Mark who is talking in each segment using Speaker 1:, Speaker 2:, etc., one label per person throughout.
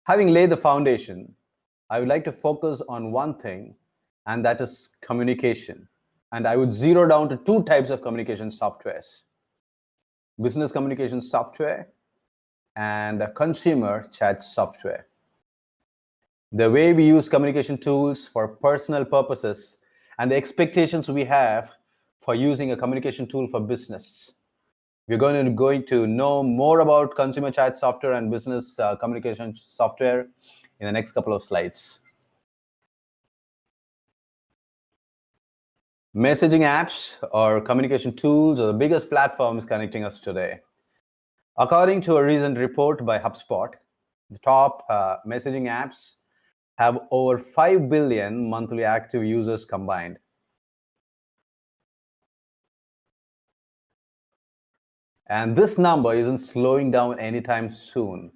Speaker 1: Having laid the foundation, I would like to focus on one thing, and that is communication. And I would zero down to two types of communication softwares: business communication software and consumer chat software. The way we use communication tools for personal purposes and the expectations we have for using a communication tool for business. We're going to know more about consumer chat software and business communication software in the next couple of slides. Messaging apps or communication tools are the biggest platforms connecting us today. According to a recent report by HubSpot, the top messaging apps have over 5 billion monthly active users combined. And this number isn't slowing down anytime soon.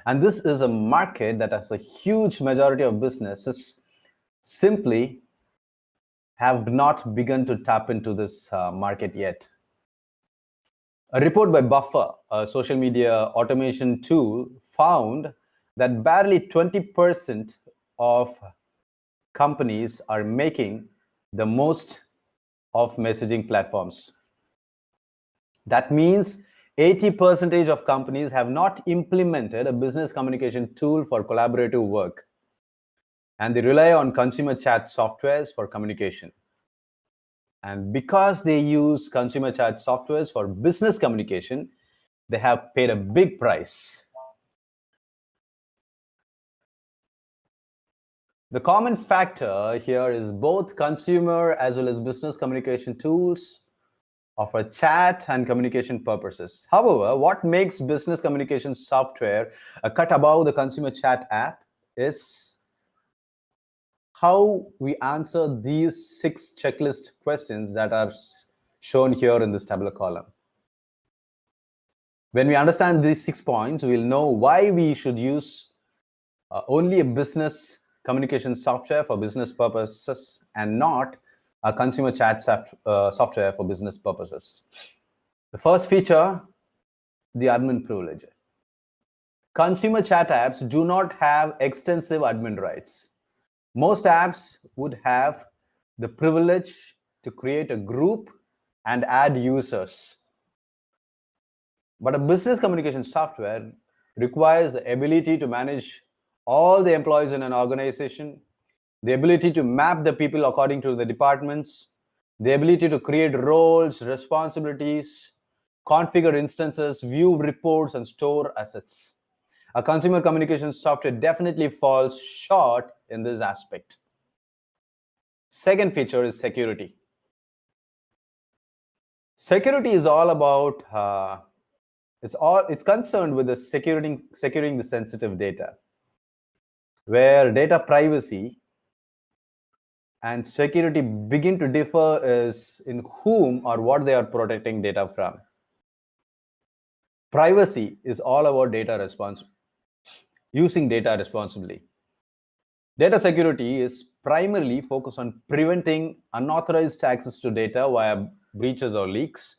Speaker 1: And this is a market that has a huge majority of businesses simply have not begun to tap into this market yet. A report by Buffer, a social media automation tool, found that barely 20% of companies are making the most of messaging platforms. That means 80% of companies have not implemented a business communication tool for collaborative work, and they rely on consumer chat softwares for communication. And because they use consumer chat softwares for business communication, they have paid a big price. The common factor here is both consumer as well as business communication tools offer chat and communication purposes. However, what makes business communication software a cut above the consumer chat app is how we answer these 6 checklist questions that are shown here in this tabular column. When we understand these 6 points, we'll know why we should use only a business communication software for business purposes and not a consumer chat software for business purposes. The first feature, the admin privilege. Consumer chat apps do not have extensive admin rights. Most apps would have the privilege to create a group and add users. But a business communication software requires the ability to manage all the employees in an organization, the ability to map the people according to the departments, the ability to create roles, responsibilities, configure instances, view reports, and store assets. A consumer communication software definitely falls short in this aspect. Second feature is security. Security is all about it's concerned with the securing the sensitive data, where data privacy and security begin to differ is in whom or what they are protecting data from. Privacy is all about using data responsibly. Data security is primarily focused on preventing unauthorized access to data via breaches or leaks,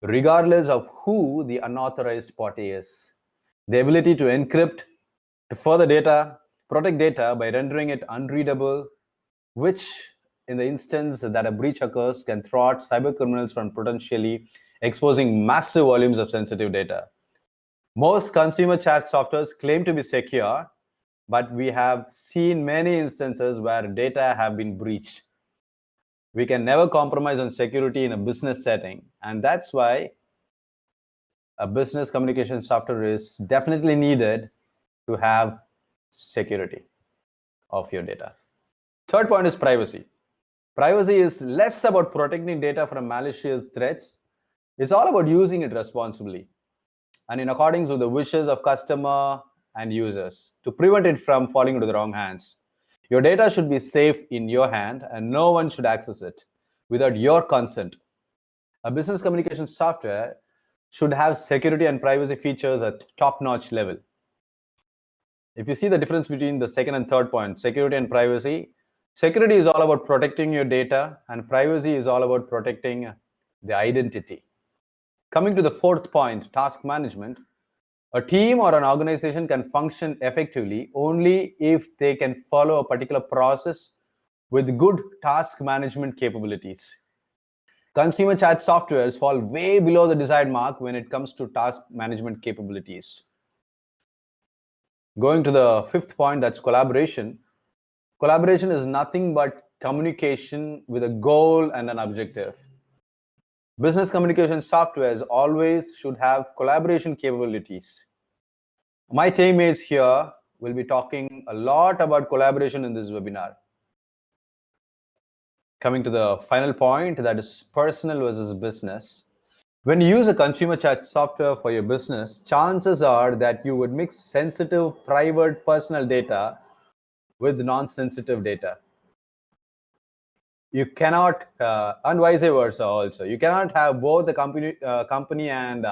Speaker 1: regardless of who the unauthorized party is. The ability to encrypt, to further data, protect data by rendering it unreadable, which in the instance that a breach occurs can thwart cyber criminals from potentially exposing massive volumes of sensitive data. Most consumer chat softwares claim to be secure, but we have seen many instances where data have been breached. We can never compromise on security in a business setting, and that's why a business communication software is definitely needed to have security of your data. Third point is privacy. Privacy is less about protecting data from malicious threats. It's all about using it responsibly and in accordance with the wishes of customer and users to prevent it from falling into the wrong hands. Your data should be safe in your hand and no one should access it without your consent. A business communication software should have security and privacy features at top-notch level. If you see the difference between the second and third point, security and privacy, security is all about protecting your data and privacy is all about protecting the identity. Coming to the fourth point, task management. A team or an organization can function effectively only if they can follow a particular process with good task management capabilities. Consumer chat softwares fall way below the desired mark when it comes to task management capabilities. Going to the fifth point, that's collaboration. Collaboration is nothing but communication with a goal and an objective. Business communication softwares always should have collaboration capabilities. My teammates here will be talking a lot about collaboration in this webinar. Coming to the final point, that is personal versus business. When you use a consumer chat software for your business, chances are that you would mix sensitive, private, personal data with non-sensitive data. You cannot, and vice versa also. You cannot have both the company and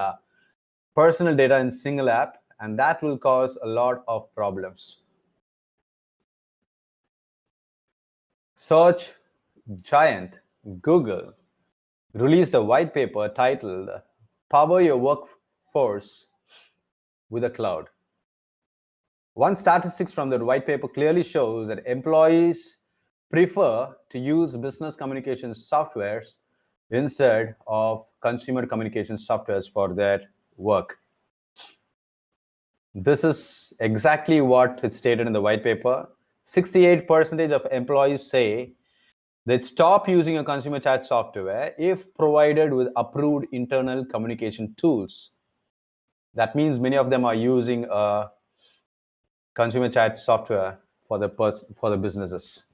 Speaker 1: personal data in single app, and that will cause a lot of problems. Search giant Google released a white paper titled Power Your Workforce with a Cloud. One statistics from the white paper clearly shows that employees prefer to use business communication softwares instead of consumer communication softwares for their work. This is exactly what is stated in the white paper. 68% of employees say they'd stop using a consumer chat software if provided with approved internal communication tools. That means many of them are using a consumer chat software for the businesses.